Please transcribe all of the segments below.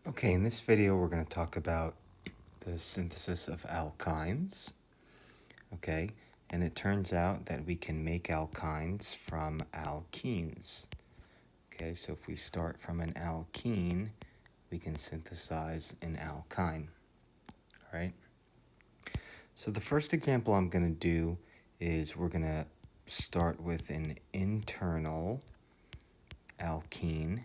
Okay, in this video we're going to talk about the synthesis of alkynes, okay? And it turns out that we can make alkynes from alkenes. Okay, so if we start from an alkene, we can synthesize an alkyne, all right? So the first example I'm going to do is we're going to start with an internal alkene,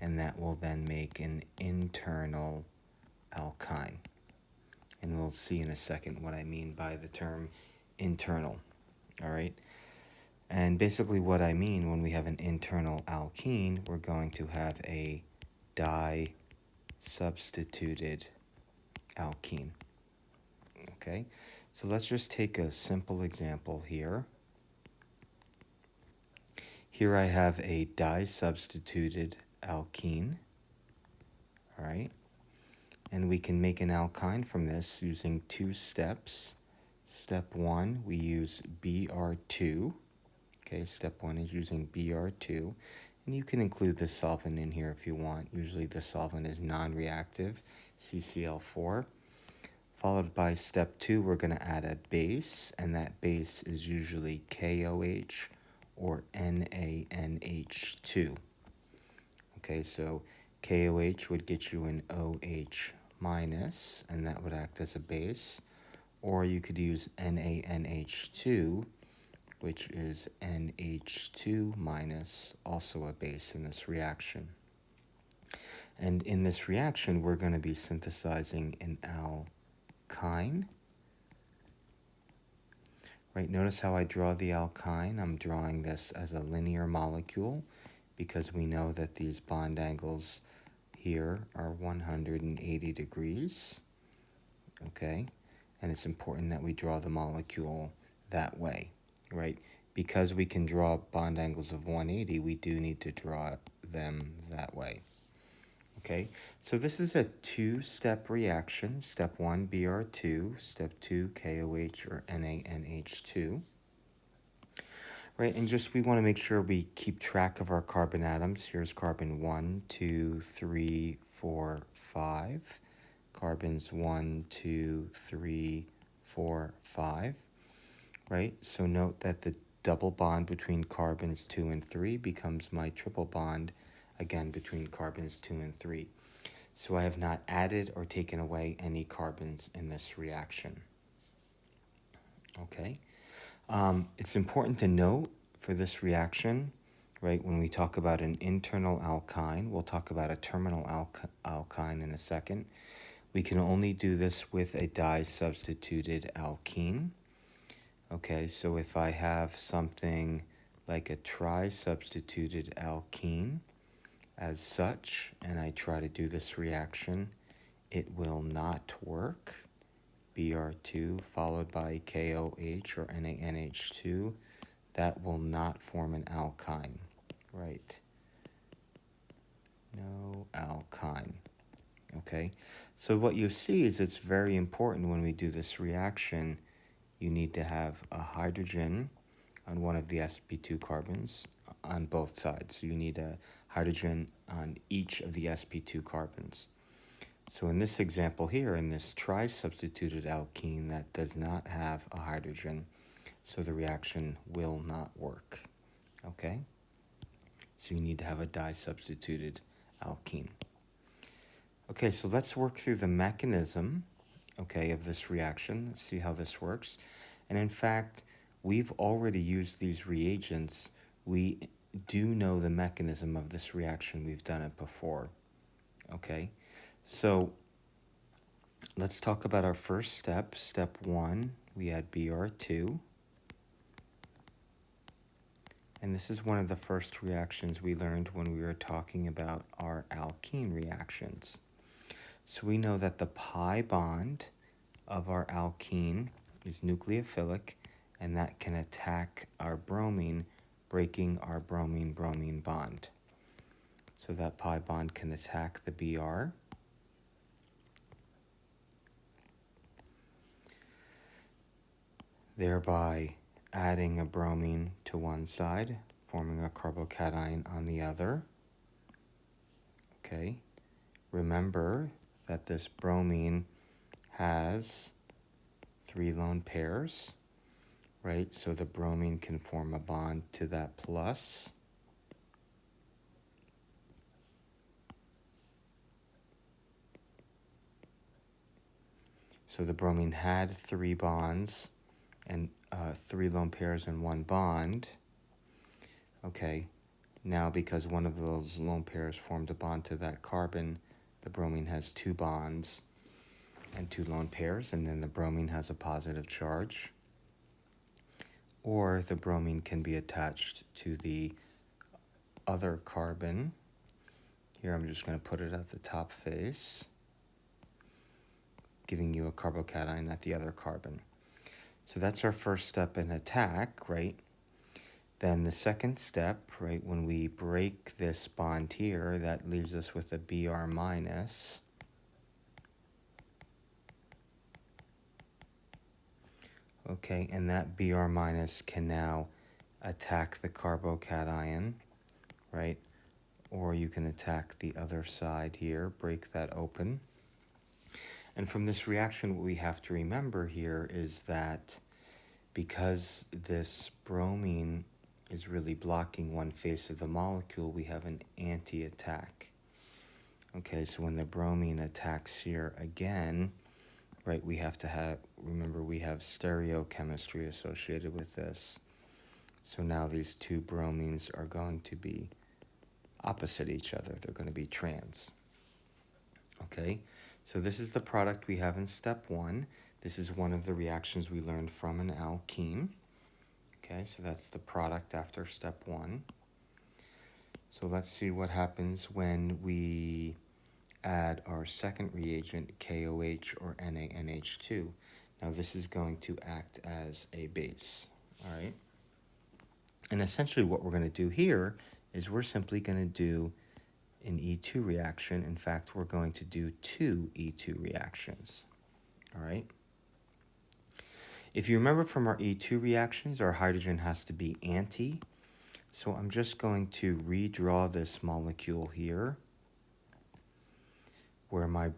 and that will then make an internal alkyne. And we'll see in a second what I mean by the term internal, all right? And basically what I mean when we have an internal alkene, we're going to have a di-substituted alkene, okay? So let's just take a simple example here. Here I have a di-substituted alkene, all right? And we can make an alkyne from this using two steps. Step one, we use Br2. Okay, step one is using Br2. And you can include the solvent in here if you want. Usually the solvent is non-reactive, CCl4. Followed by step two, we're going to add a base, and that base is usually KOH or NaNH2. Okay, so KOH would get you an OH minus, and that would act as a base. Or you could use NaNH2, which is NH2 minus, also a base in this reaction. And in this reaction, we're going to be synthesizing an alkyne. Right, notice how I draw the alkyne. I'm drawing this as a linear molecule because we know that these bond angles here are 180 degrees, okay? And it's important that we draw the molecule that way, right? Because we can draw bond angles of 180, we do need to draw them that way, okay? So this is a two-step reaction. Step one, Br2. Step two, KOH or NaNH2. Right, and just we want to make sure we keep track of our carbon atoms. Here's carbon 1, 2, 3, 4, 5. Carbons 1, 2, 3, 4, 5. Right, so note that the double bond between carbons 2 and 3 becomes my triple bond, again, between carbons 2 and 3. So I have not added or taken away any carbons in this reaction. Okay. It's important to note for this reaction, right, when we talk about an internal alkyne, we'll talk about a terminal alkyne in a second. We can only do this with a di-substituted alkene. Okay, so if I have something like a tri-substituted alkene as such, and I try to do this reaction, it will not work. Br2 followed by KOH or NaNH2, that will not form an alkyne, right? No alkyne, okay? So what you see is it's very important when we do this reaction, you need to have a hydrogen on one of the sp2 carbons on both sides. So you need a hydrogen on each of the sp2 carbons. So in this example here, in this tri-substituted alkene, that does not have a hydrogen, so the reaction will not work, okay? So you need to have a di-substituted alkene. Okay, so let's work through the mechanism, okay, of this reaction. Let's see how this works. And in fact, we've already used these reagents. We do know the mechanism of this reaction. We've done it before, okay? So let's talk about our first step. Step one, we add Br2. And this is one of the first reactions we learned when we were talking about our alkene reactions. So we know that the pi bond of our alkene is nucleophilic, and that can attack our bromine, breaking our bromine-bromine bond. So that pi bond can attack the Br. Thereby adding a bromine to one side, forming a carbocation on the other. Okay, remember that this bromine has 3 lone pairs, right? So the bromine can form a bond to that plus. So the bromine had 3 bonds and 3 lone pairs and 1 bond. Okay, now because one of those lone pairs formed a bond to that carbon, the bromine has 2 bonds and 2 lone pairs, and then the bromine has a positive charge. Or the bromine can be attached to the other carbon. Here I'm just going to put it at the top face, giving you a carbocation at the other carbon. So that's our first step in attack, right? Then the second step, right, when we break this bond here, that leaves us with a Br minus. Okay, and that Br minus can now attack the carbocation, right? Or you can attack the other side here, break that open. And from this reaction, what we have to remember here is that because this bromine is really blocking one face of the molecule, we have an anti-attack. Okay, so when the bromine attacks here again, right, we have to have, remember we have stereochemistry associated with this. So now these 2 bromines are going to be opposite each other. They're going to be trans. Okay, so this is the product we have in step 1. This is one of the reactions we learned from an alkene. Okay, so that's the product after step 1. So let's see what happens when we add our second reagent, KOH or NaNH2. Now this is going to act as a base, all right? And essentially what we're going to do here is we're simply going to do an E2 reaction. In fact, we're going to do 2 E2 reactions, all right? If you remember from our E2 reactions, our hydrogen has to be anti. So I'm just going to redraw this molecule here where my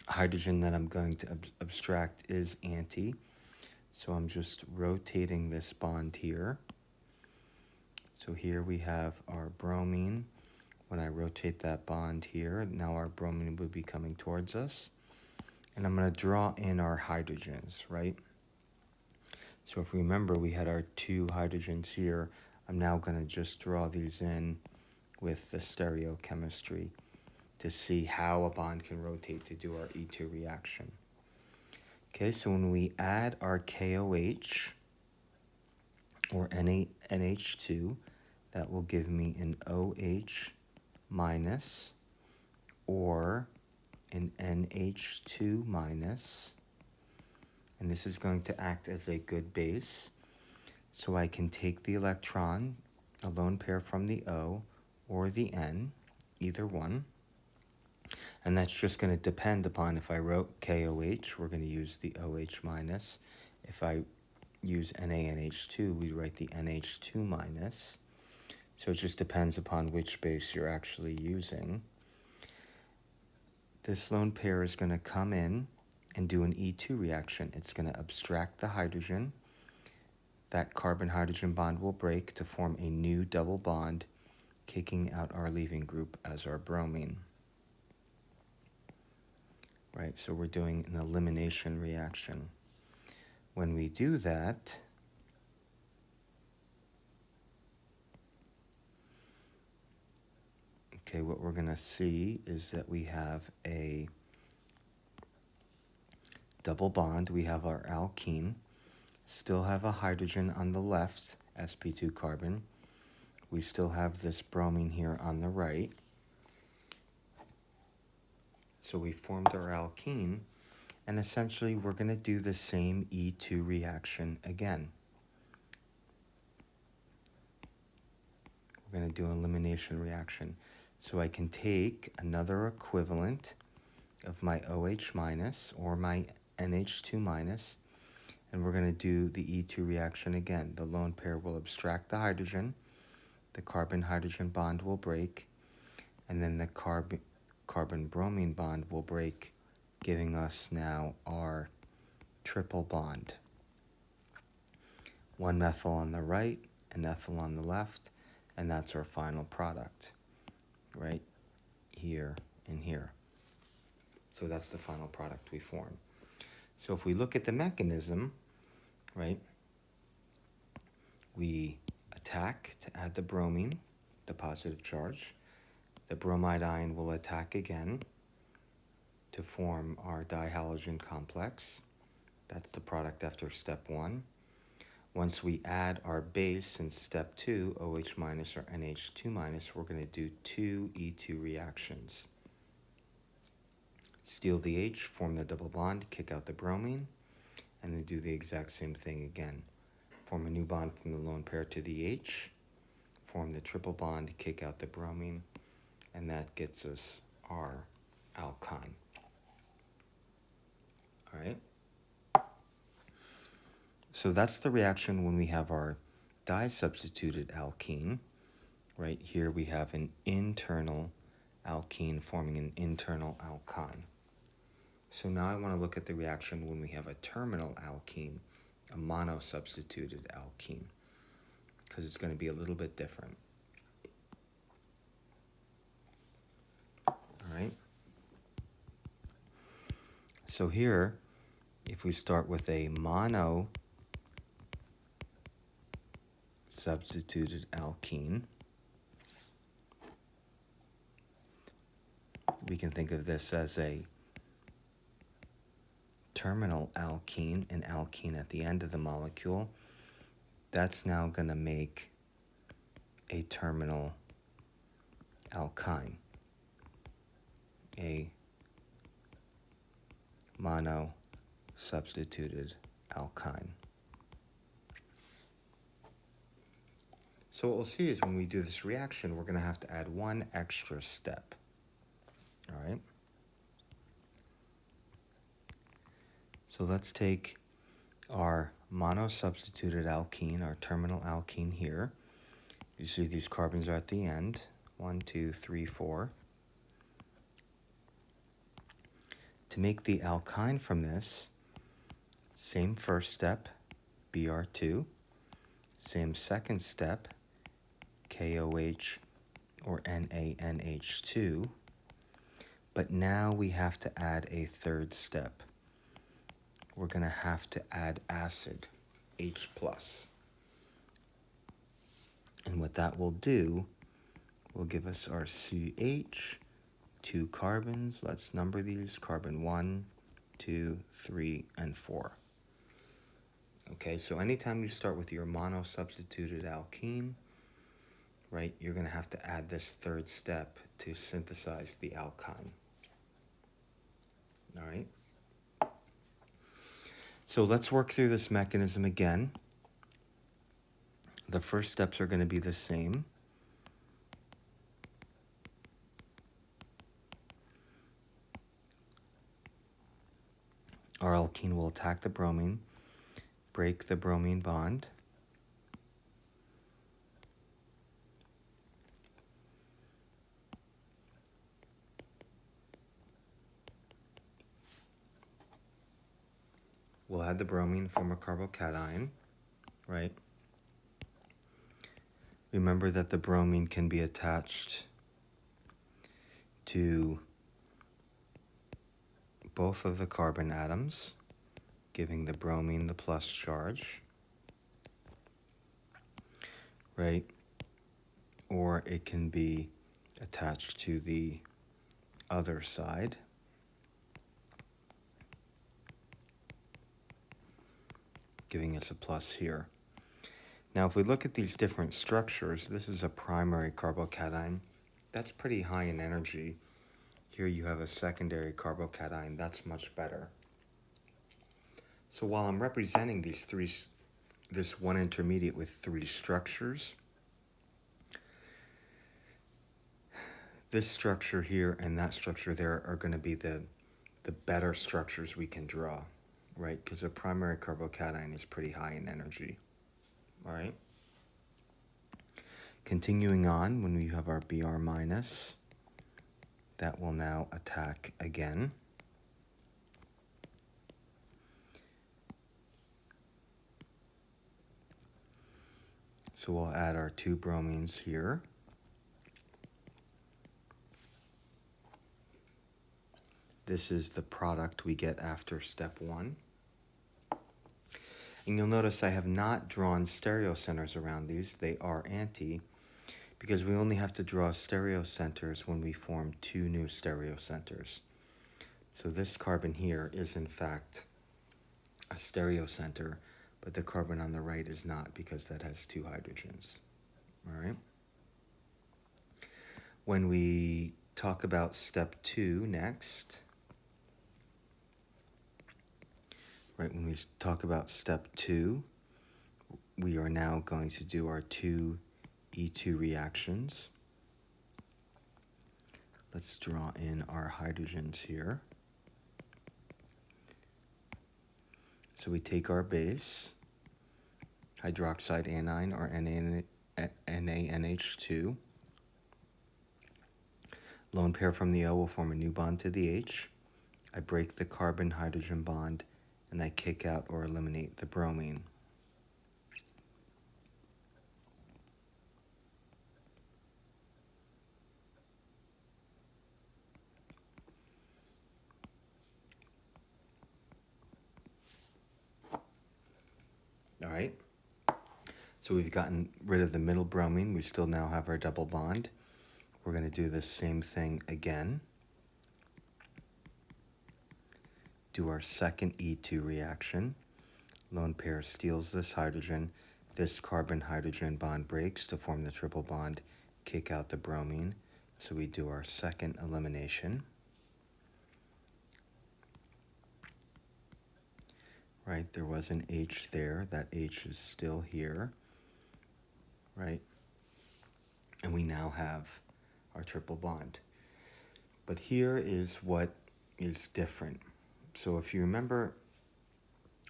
hydrogen that I'm going to abstract is anti. So I'm just rotating this bond here. So here we have our bromine. When I rotate that bond here, now our bromine would be coming towards us. And I'm going to draw in our hydrogens, right? So if we remember, we had our 2 hydrogens here. I'm now going to just draw these in with the stereochemistry to see how a bond can rotate to do our E2 reaction. Okay, so when we add our KOH or NH2, that will give me an OH minus or an NH2 minus, and this is going to act as a good base. So I can take the electron, a lone pair from the O or the N, either one, and that's just going to depend upon if I wrote KOH, we're going to use the OH minus. If I use NaNH2, we write the NH2 minus. So it just depends upon which base you're actually using. This lone pair is going to come in and do an E2 reaction. It's going to abstract the hydrogen. That carbon-hydrogen bond will break to form a new double bond, kicking out our leaving group as our bromine. Right, so we're doing an elimination reaction. When we do that, okay, what we're going to see is that we have a double bond. We have our alkene, still have a hydrogen on the left, sp2 carbon. We still have this bromine here on the right. So we formed our alkene, and essentially we're going to do the same E2 reaction again. We're going to do an elimination reaction. So I can take another equivalent of my OH minus or my NH2 minus, and we're going to do the E2 reaction again. The lone pair will abstract the hydrogen, the carbon-hydrogen bond will break, and then the carbon-bromine bond will break, giving us now our triple bond. One methyl on the right, an ethyl on the left, and that's our final product, right here and here. So that's the final product we form. So if we look at the mechanism, right, we attack to add the bromine, the positive charge. The bromide ion will attack again to form our dihalogen complex. That's the product after step 1. Once we add our base in step 2, OH minus or NH2 minus, we're going to do 2 E2 reactions. Steal the H, form the double bond, kick out the bromine, and then do the exact same thing again. Form a new bond from the lone pair to the H, form the triple bond, kick out the bromine, and that gets us our alkyne. All right? So that's the reaction when we have our di-substituted alkene. Right here we have an internal alkene forming an internal alkyne. So now I want to look at the reaction when we have a terminal alkene, a mono-substituted alkene, because it's going to be a little bit different. All right. So here, if we start with a mono-substituted alkene, we can think of this as a terminal alkene, an alkene at the end of the molecule. That's now going to make a terminal alkyne, a mono-substituted alkyne. So what we'll see is when we do this reaction, we're going to have to add one extra step. All right? So let's take our mono-substituted alkene, our terminal alkene here. You see these carbons are at the end. 1, 2, 3, 4. To make the alkyne from this, same first step, Br2. Same second step, KOH or NaNH2. But now we have to add a third step. We're going to have to add acid, H+. And what that will do will give us our CH, 2 carbons. Let's number these, carbon 1, 2, 3, and 4. Okay, so anytime you start with your mono-substituted alkene, right, you're going to have to add this third step to synthesize the alkyne. All right? So let's work through this mechanism again. The first steps are going to be the same. Our alkene will attack the bromine, break the bromine bond. We'll add the bromine, form a carbocation, right? Remember that the bromine can be attached to both of the carbon atoms, giving the bromine the plus charge, right? Or it can be attached to the other side. Giving us a plus here. Now, if we look at these different structures, this is a primary carbocation. That's pretty high in energy. Here you have a secondary carbocation. That's much better. So while I'm representing this one intermediate with 3 structures, this structure here and that structure there are going to be the better structures we can draw, right? Because a primary carbocation is pretty high in energy, all right? Continuing on, when we have our Br minus, That will now attack again. So we'll add our 2 bromines here. This is the product we get after step 1. And you'll notice I have not drawn stereocenters around these. They are anti, because we only have to draw stereocenters when we form 2 new stereocenters. So this carbon here is in fact a stereocenter, but the carbon on the right is not, because that has 2 hydrogens. All right. When we talk about step 2 next, right, when we talk about step 2, we are now going to do our 2 E2 reactions. Let's draw in our hydrogens here. So we take our base, hydroxide anion or NaNH2. Lone pair from the O will form a new bond to the H. I break the carbon-hydrogen bond, and I kick out or eliminate the bromine. All right. So we've gotten rid of the middle bromine. We still now have our double bond. We're going to do the same thing again. Do our second E2 reaction. Lone pair steals this hydrogen. This carbon-hydrogen bond breaks to form the triple bond, kick out the bromine. So we do our second elimination. Right, there was an H there. That H is still here. Right? And we now have our triple bond. But here is what is different. So if you remember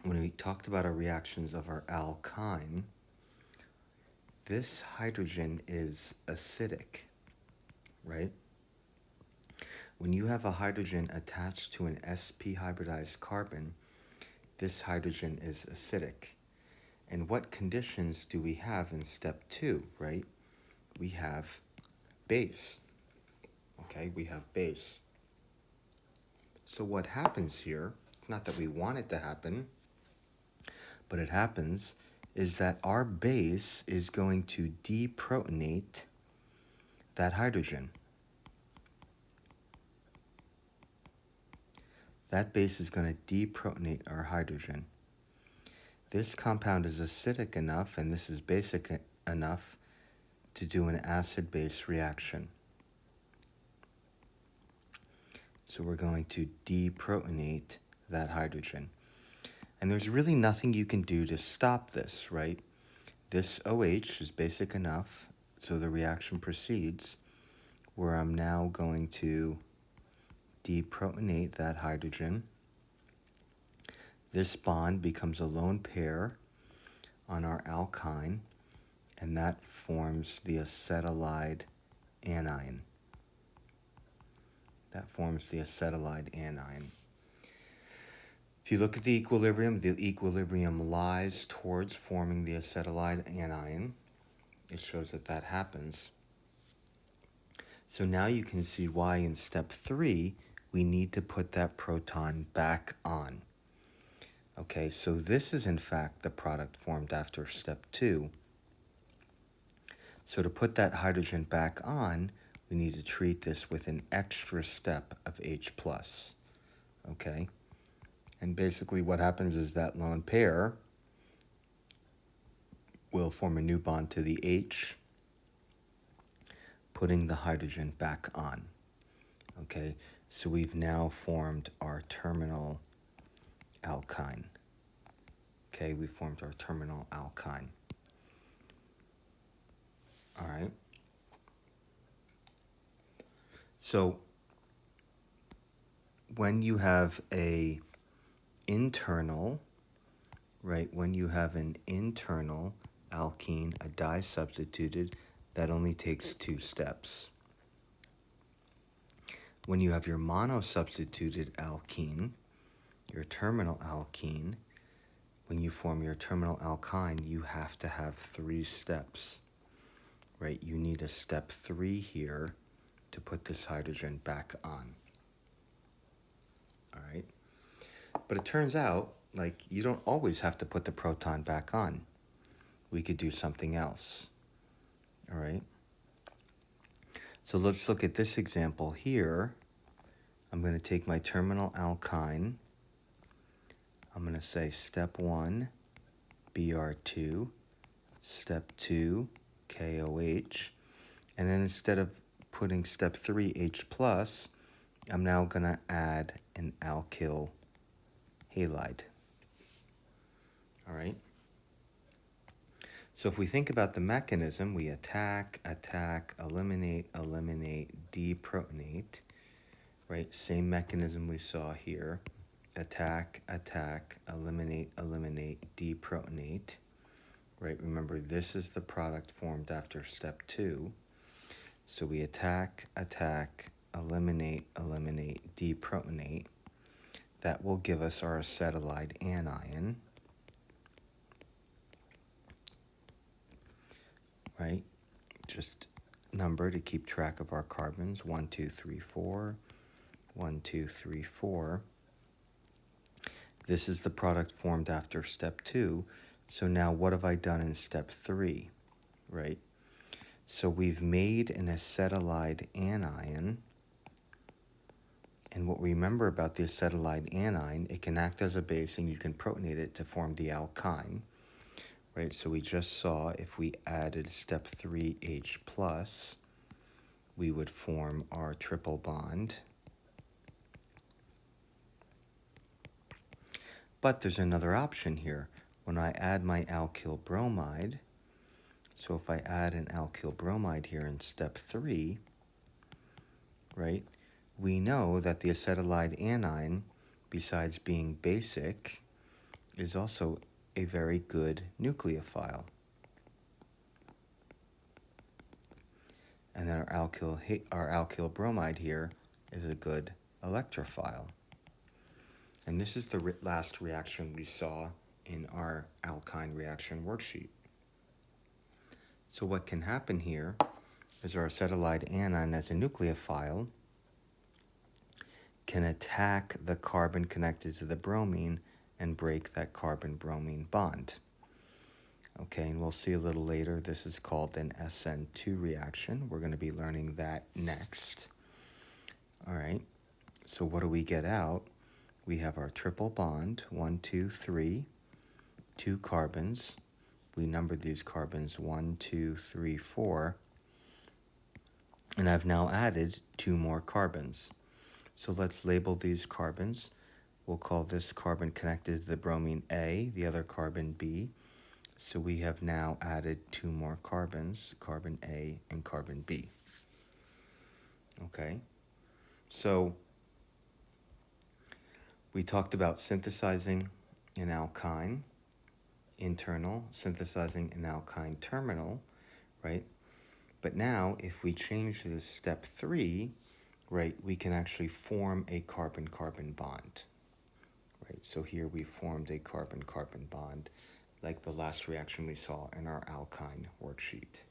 when we talked about our reactions of our alkyne, this hydrogen is acidic, right? When you have a hydrogen attached to an sp hybridized carbon, this hydrogen is acidic. And what conditions do we have in step 2, right? We have base. Okay, we have base. So what happens here, not that we want it to happen, but it happens, is that our base is going to deprotonate that hydrogen. That base is going to deprotonate our hydrogen. This compound is acidic enough, and this is basic enough to do an acid-base reaction. So we're going to deprotonate that hydrogen. And there's really nothing you can do to stop this, right? This OH is basic enough, so the reaction proceeds, where I'm now going to deprotonate that hydrogen. This bond becomes a lone pair on our alkyne, and that forms the acetylide anion. That forms the acetylide anion. If you look at the equilibrium lies towards forming the acetylide anion. It shows that that happens. So now you can see why in step 3, we need to put that proton back on. Okay, so this is in fact the product formed after step 2. So to put that hydrogen back on, we need to treat this with an extra step of H+. Okay, and basically what happens is that lone pair will form a new bond to the H, putting the hydrogen back on. Okay, so we've now formed our terminal alkyne. Okay, we formed our terminal alkyne. All right. So when you have a internal, right, when you have an internal alkene, a disubstituted, that only takes 2 steps. When you have your monosubstituted alkene, your terminal alkene, when you form your terminal alkyne, you have to have 3 steps, right? You need a step 3 here to put this hydrogen back on, all right? But it turns out, like, you don't always have to put the proton back on. We could do something else, all right? So let's look at this example here. I'm going to take my terminal alkyne. I'm going to say step 1, Br2, step 2, KOH, and then instead of putting step 3, H+, I'm now going to add an alkyl halide. All right? So if we think about the mechanism, we attack, eliminate, deprotonate, right? Same mechanism we saw here. Attack, eliminate, deprotonate, right? Remember, this is the product formed after step 2. So we attack, eliminate, deprotonate. That will give us our acetylide anion, right? Just number to keep track of our carbons, 1, 2, 3, 4, 1, 2, 3, 4. This is the product formed after step 2. So now what have I done in step 3, right? So we've made an acetylide anion. And what we remember about the acetylide anion, it can act as a base and you can protonate it to form the alkyne, right? So we just saw if we added step 3, H+, we would form our triple bond. But there's another option here. When I add my alkyl bromide, so if I add an alkyl bromide here in step 3, right, we know that the acetylide anion, besides being basic, is also a very good nucleophile. And then our alkyl bromide here is a good electrophile. And this is the last reaction we saw in our alkyne reaction worksheet. So what can happen here is our acetylide anion as a nucleophile can attack the carbon connected to the bromine and break that carbon-bromine bond. Okay, and we'll see a little later, this is called an SN2 reaction. We're going to be learning that next. All right, so what do we get out? We have our triple bond, 1, 2, 3, 2 carbons. We numbered these carbons 1, 2, 3, 4. And I've now added 2 more carbons. So let's label these carbons. We'll call this carbon connected to the bromine A, the other carbon B. So we have now added 2 more carbons, carbon A and carbon B. Okay, so we talked about synthesizing an alkyne internal, synthesizing an alkyne terminal, right? But now if we change this step 3, right, we can actually form a carbon-carbon bond, right? So here we formed a carbon-carbon bond like the last reaction we saw in our alkyne worksheet.